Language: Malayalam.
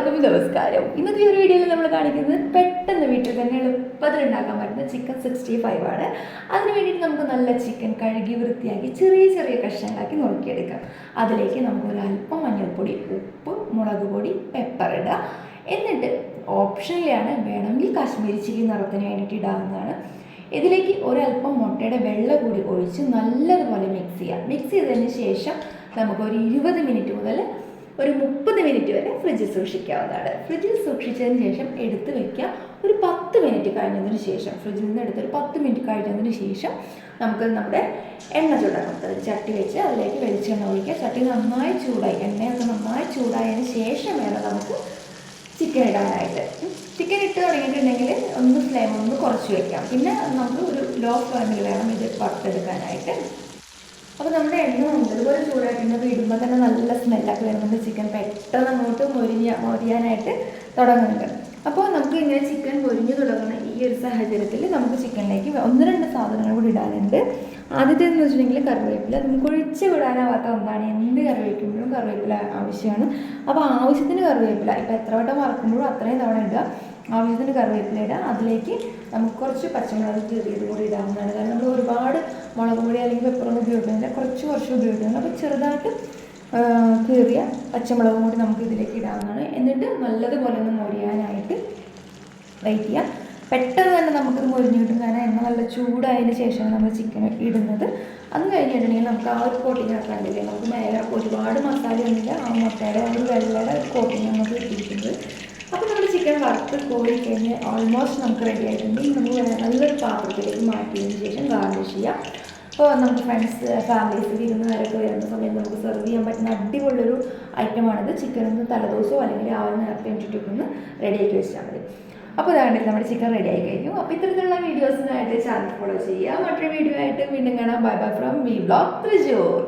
എല്ലാവർക്കും നമസ്കാരം. ഇന്നത്തെ ഒരു വീഡിയോയിൽ നമ്മൾ കാണിക്കുന്നത് പെട്ടെന്ന് വീട്ടിൽ തന്നെ എളുപ്പത്തിൽ ഉണ്ടാക്കാൻ പറ്റുന്ന ചിക്കൻ 65 ആണ്. അതിന് വേണ്ടിയിട്ട് നമുക്ക് നല്ല ചിക്കൻ കഴുകി വൃത്തിയാക്കി ചെറിയ ചെറിയ കഷ്ണങ്ങളാക്കി നുറുക്കിയെടുക്കാം. അതിലേക്ക് നമുക്ക് ഒരല്പം മഞ്ഞൾപ്പൊടി, ഉപ്പ്, മുളക് പൊടി, പെപ്പർ ഇടുക. എന്നിട്ട് ഓപ്ഷനിലാണ്, വേണമെങ്കിൽ കാശ്മീരി ചില്ലി നിറത്തിന് വേണ്ടിയിട്ട് ഇടാവുന്നതാണ്. ഇതിലേക്ക് ഒരല്പം മുട്ടയുടെ വെള്ള കൂടി ഒഴിച്ച് നല്ലതുപോലെ മിക്സ് ചെയ്യാം. മിക്സ് ചെയ്തതിന് ശേഷം നമുക്കൊരു 20 മിനിറ്റ് മുതൽ ഒരു 30 മിനിറ്റ് വരെ ഫ്രിഡ്ജിൽ സൂക്ഷിക്കാവുന്നതാണ്. ഫ്രിഡ്ജിൽ സൂക്ഷിച്ചതിന് ശേഷം എടുത്ത് വയ്ക്കുക. ഒരു 10 മിനിറ്റ് കഴിഞ്ഞതിന് ശേഷം, ഫ്രിഡ്ജിൽ നിന്ന് എടുത്തൊരു 10 മിനിറ്റ് കഴിഞ്ഞതിന് ശേഷം നമുക്ക് നമ്മുടെ എണ്ണ ചൂടാക്കാം. അത് ചട്ടി വെച്ച് അതിലേക്ക് വെളിച്ചെണ്ണ ഒഴിക്കുക. ചട്ടി നന്നായി ചൂടായി, എണ്ണയൊക്കെ നന്നായി ചൂടായതിന് ശേഷം വേണം നമുക്ക് ചിക്കൻ ഇടാനായിട്ട്. ചിക്കൻ ഇട്ട് തുടങ്ങിയിട്ടുണ്ടെങ്കിൽ ഫ്ലെയിം ഒന്ന് കുറച്ച് വയ്ക്കാം. പിന്നെ നമുക്ക് ഒരു ലോ ഫ്ലെയിമിൽ വേണം ഇത് വറുത്തെടുക്കാനായിട്ട്. അപ്പോൾ നമ്മുടെ എണ്ണ നല്ലതുപോലെ ചൂടായിട്ടുണ്ട്. ഇടുമ്പോൾ തന്നെ നല്ല സ്മെല്ലൊക്കെ വരുന്നുണ്ട്. ചിക്കൻ പെട്ടെന്ന് അങ്ങോട്ട് മൊരിയാനായിട്ട് തുടങ്ങുന്നുണ്ട്. അപ്പോൾ നമുക്ക് ഇങ്ങനെ ചിക്കൻ പൊരിഞ്ഞ് തുടങ്ങുന്ന ഈ ഒരു സാഹചര്യത്തിൽ നമുക്ക് ചിക്കനിലേക്ക് 1-2 സാധനങ്ങൾ കൂടി ഇടാനുണ്ട്. ആദ്യത്തേന്ന് വെച്ചിട്ടുണ്ടെങ്കിൽ കറിവേപ്പില. നമുക്ക് ഒഴിച്ച് വിടാനാവാത്ത ഒന്നാണ്. എന്ത് കറി വയ്ക്കുമ്പോഴും കറിവേപ്പില ആവശ്യമാണ്. അപ്പോൾ ആവശ്യത്തിന് കറിവേപ്പില, ഇപ്പോൾ എത്ര വട്ടം വറക്കുമ്പോഴും അത്രയും തവണ ഇടുക. ആവശ്യത്തിന് കറിവേപ്പില ഇടുക. അതിലേക്ക് നമുക്ക് കുറച്ച് പച്ചമുളക് കീറിയത് കൂടി ഇടാവുന്നതാണ്. കാരണം നമ്മൾ ഒരുപാട് മുളക് പൊടി അല്ലെങ്കിൽ പെപ്പറൊന്നും ഉപയോഗിക്കുന്നില്ല, കുറച്ച് ഉപയോഗിക്കുന്നുണ്ട്. അപ്പോൾ ചെറുതായിട്ട് കീറിയ പച്ചമുളകും കൂടി നമുക്ക് ഇതിലേക്ക് ഇടാവുന്നതാണ്. എന്നിട്ട് നല്ലതുപോലെ ഒന്ന് മൊരിയാനായിട്ട് വെയിറ്റ് ചെയ്യാം. പെട്ടെന്ന് തന്നെ നമുക്കിത് മൊരിഞ്ഞ് കിട്ടും. കാരണം എണ്ണ നല്ല ചൂടായതിന് ശേഷമാണ് നമ്മൾ ചിക്കൻ ഇടുന്നത്. അത് കഴിഞ്ഞിട്ടുണ്ടെങ്കിൽ നമുക്ക് ആ ഒരു കോട്ടിങ് ആക്കാണ്ടില്ലേ, നമുക്ക് മേലെ ഒരുപാട് മസാലയൊന്നുമില്ല, ആ മുട്ടയുടെ ഒരു വെള്ളയുടെ കോട്ടിങ് നമുക്ക് കിട്ടിയിട്ടുണ്ട്. അപ്പോൾ നമ്മുടെ ചിക്കൻ വറുത്ത് കോഴി കഴിഞ്ഞ് ഓൾമോസ്റ്റ് നമുക്ക് റെഡി ആയിട്ടുണ്ട്. നമുക്ക് നല്ലൊരു പാത്രത്തിലേക്ക് മാറ്റിയതിന് ശേഷം ഗാർണിഷ് ചെയ്യാം. അപ്പോൾ നമുക്ക് ഫ്രണ്ട്സ്, ഫാമിലീസ്, വിരുന്നുകാരൊക്കെ വരുന്ന സമയത്ത് നമുക്ക് സെർവ് ചെയ്യാൻ പറ്റുന്ന അടിപൊളിയൊരു ഐറ്റമാണിത്. ചിക്കൻ ഒന്ന് തലേദിവസമോ അല്ലെങ്കിൽ ആ ഒരു നേരത്തെ വേണ്ടിയിട്ടൊക്കെ ഒന്ന് റെഡിയാക്കി വെച്ചാൽ മതി. അപ്പോൾ അതാണെങ്കിൽ നമ്മുടെ ചിക്കൻ റെഡി ആയി കഴിഞ്ഞു. അപ്പോൾ ഇത്തരത്തിലുള്ള വീഡിയോസിനായിട്ട് ചാനൽ ഫോളോ ചെയ്യുക. മറ്റൊരു വീഡിയോ ആയിട്ട് വീണ്ടും കാണാം. Bye bye from V vlog Thrissur.